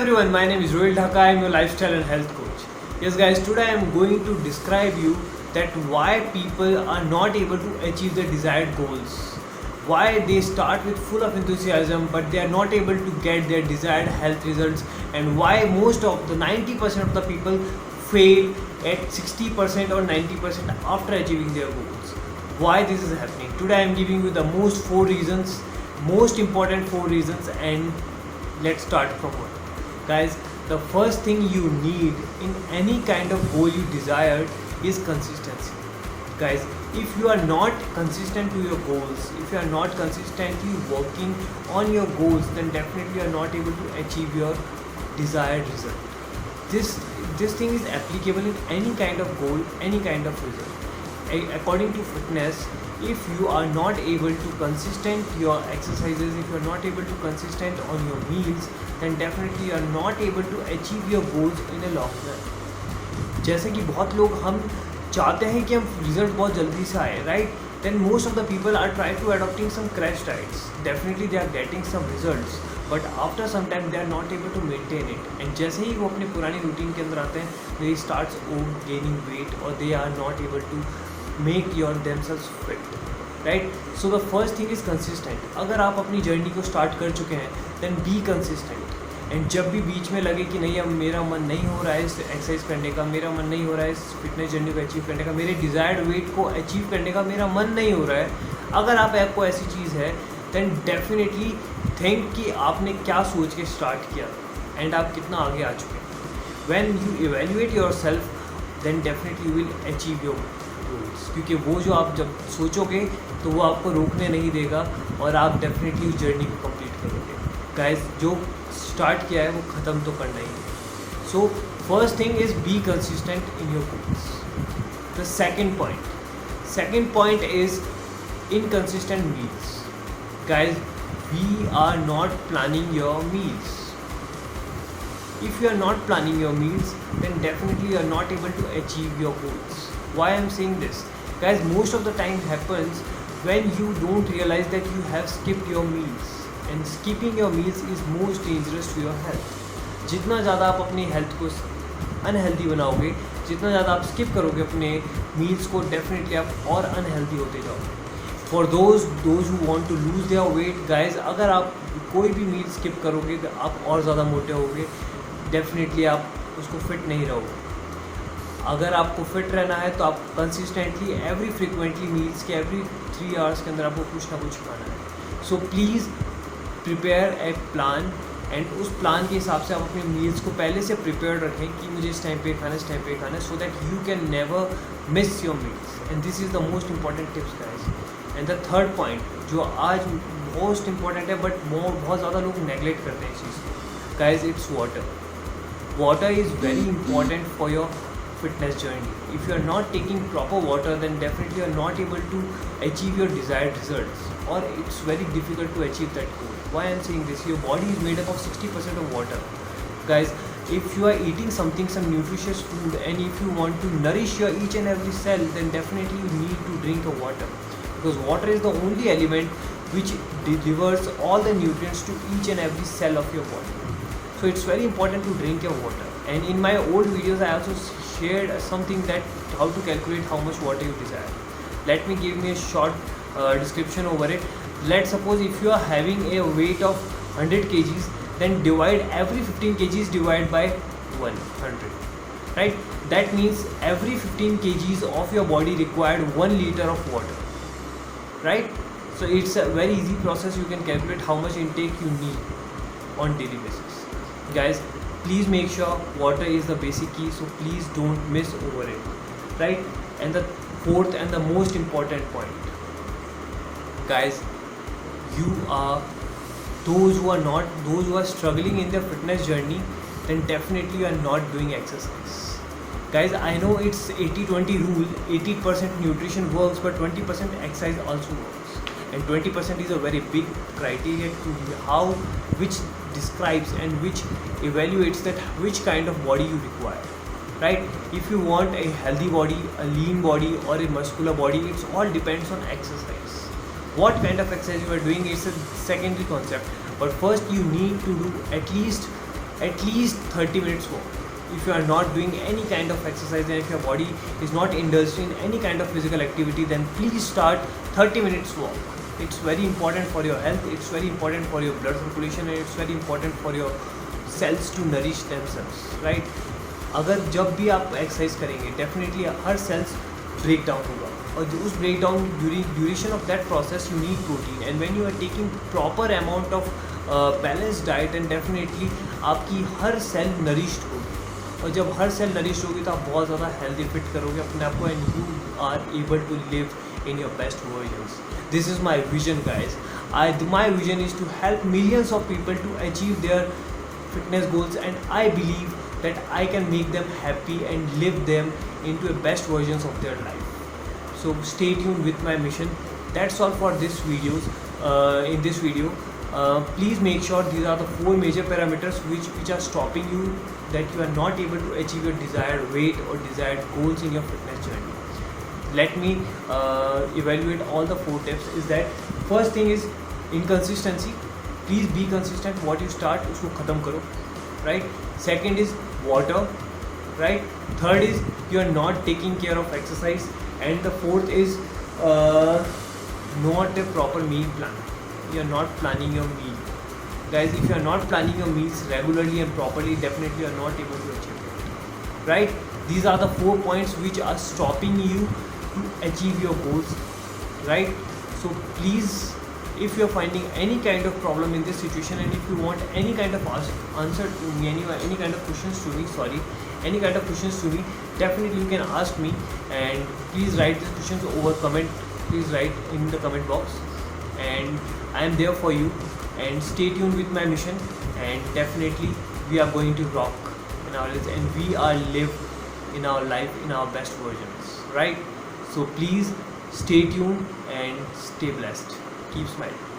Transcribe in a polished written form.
everyone, my name is Rohit Dhaka. I am your lifestyle and health coach. Yes guys, today I am going to describe you that why people are not able to achieve their desired goals. Why they start with full of enthusiasm but they are not able to get their desired health results, and why most of the 90% of the people fail at 60% or 90% after achieving their goals. Why this is happening? Today I am giving you the most important 4 reasons, and let's start from one. Guys, the first thing you need in any kind of goal you desired is consistency. Guys, if you are not consistent to your goals, if you are not consistently working on your goals, then definitely you are not able to achieve your desired result. This thing is applicable in any kind of goal, any kind of result. According to fitness, if you are not able to consistent your exercises, if you are not able to consistent on your meals, then definitely you are not able to achieve your goals in a long run. जैसे कि बहुत लोग हम चाहते हैं कि हम result बहुत जल्दी से आए, right? Then most of the people are trying to adopting some crash diets. Definitely they are getting some results, but after some time they are not able to maintain it. And जैसे ही वो अपने पुरानी routine के अंदर आते हैं, they starts gaining weight or they are not able to make themselves fit, right? So the first thing is consistent. अगर आप अपनी जर्नी को स्टार्ट कर चुके हैं, then be consistent. एंड जब भी बीच में लगे कि नहीं, अब मेरा मन नहीं हो रहा है इस एक्सरसाइज करने का, मेरा मन नहीं हो रहा है इस फिटनेस जर्नी को अचीव करने का, मेरे डिज़ायर्ड वेट को अचीव करने का मेरा मन नहीं हो रहा है, अगर आपको ऐसी चीज़ है, दैन डेफिनेटली थिंक कि आपने क्या सोच के स्टार्ट किया एंड आप कितना आगे आ चुके हैं. When you evaluate yourself, then definitely you will achieve your goals, क्योंकि वो जो आप जब सोचोगे तो वो आपको रोकने नहीं देगा और आप डेफिनेटली उस जर्नी को कंप्लीट करोगे. गाइस, जो स्टार्ट किया है वो ख़त्म तो करना ही है. So first thing is be consistent in your goals. The second point is inconsistent meals. Guys, we are not planning your meals. If you are not planning your meals, then definitely you are not able to achieve your goals. Why I am saying this? Guys, most of the time happens when you don't realize that you have skipped your meals. And skipping your meals is most dangerous to your health. जितना ज़्यादा आप अपनी health को unhealthy बनाओगे, जितना ज़्यादा आप skip करोगे अपने मील्स को, डेफिनेटली आप और अनहेल्दी होते जाओगे. For those who want to lose their weight, guys, अगर आप कोई भी मील स्किप करोगे तो आप और ज़्यादा मोटे होगे. डेफिनेटली आप उसको फिट नहीं रहोगे. अगर आपको फिट रहना है तो आप कंसिस्टेंटली एवरी फ्रिक्वेंटली मील्स के एवरी 3 आवर्स के अंदर आपको कुछ ना कुछ खाना है. So please prepare a plan, and उस प्लान के हिसाब से आप अपने मील्स को पहले से प्रिपेयर रखें कि मुझे इस टाइम पे खाना है, इस टाइम पे खाना है, so that you can never miss your meals. And this is the most important tips guys. And the third point जो आज मोस्ट इंपॉर्टेंट है बट बहुत ज़्यादा लोग नेगलेक्ट करते हैं इस चीज़ को, guys, it's water. Water is very important for your fitness journey. If you are not taking proper water, then definitely you are not able to achieve your desired results, or it's very difficult to achieve that goal. Why I am saying this? Your body is made up of 60% of water. Guys, if you are eating some nutritious food, and if you want to nourish your each and every cell, then definitely you need to drink a water, because water is the only element which delivers all the nutrients to each and every cell of your body. So it's very important to drink your water. And in my old videos I also shared something that how to calculate how much water you desire. Let me give me a short description over it. Let's suppose if you are having a weight of 100 kgs, then divide every 15 kgs divide by 100, right? That means every 15 kgs of your body required 1 liter of water, right? So it's a very easy process. You can calculate how much intake you need on daily basis. Guys, please make sure water is the basic key, so please don't miss over it, right? And the fourth and the most important point, guys, you are those who are struggling in their fitness journey, then definitely you are not doing exercise. Guys, I know it's 80-20 rule. 80% nutrition works, but 20% exercise also works, and 20% is a very big criteria to which describes and which evaluates that which kind of body you require, right? If you want a healthy body, a lean body, or a muscular body, it's all depends on exercise. What kind of exercise you are doing is a secondary concept, but first you need to do at least at least 30 minutes walk. If you are not doing any kind of exercise and if your body is not indulged in any kind of physical activity, then please start 30 minutes walk. It's very important for your health, it's very important for your blood circulation, and it's very important for your cells to nourish themselves, right? अगर जब भी आप exercise करेंगे definitely हर cells break down होगा, और उस break down duration of that process you need protein, and when you are taking proper amount of balance diet, and definitely आपकी हर सेल नरिश्ड होगी, और जब हर सेल नरिश्ड होगी तो आप बहुत ज़्यादा हेल्दी फिट करोगे अपने आप को, and you are able to live in your best versions. This is my vision, guys. My vision is to help millions of people to achieve their fitness goals, and I believe that I can make them happy and live them into the best versions of their life. So stay tuned with my mission. That's all for this videos. In this video, please make sure these are the 4 major parameters which are stopping you, that you are not able to achieve your desired weight or desired goals in your fitness journey. Let me evaluate all the 4 tips. Is that first thing is inconsistency. Please be consistent. What you start उसको ख़त्म करो, right? Second is water, right? Third is you are not taking care of exercise, and the fourth is not a proper meal plan. You are not planning your meal, guys. If you are not planning your meals regularly and properly, definitely you are not able to achieve it, right? These are the 4 points which are stopping you to achieve your goals, right? So please, if you are finding any kind of problem in this situation, and if you want any kind of answer to me, any kind of questions to me, any kind of questions to me, definitely you can ask me, and please write these questions over comment. Please write in the comment box, and I am there for you. And stay tuned with my mission, and definitely we are going to rock in our lives, and we are live in our life in our best versions, right? So please stay tuned and stay blessed. Keep smiling.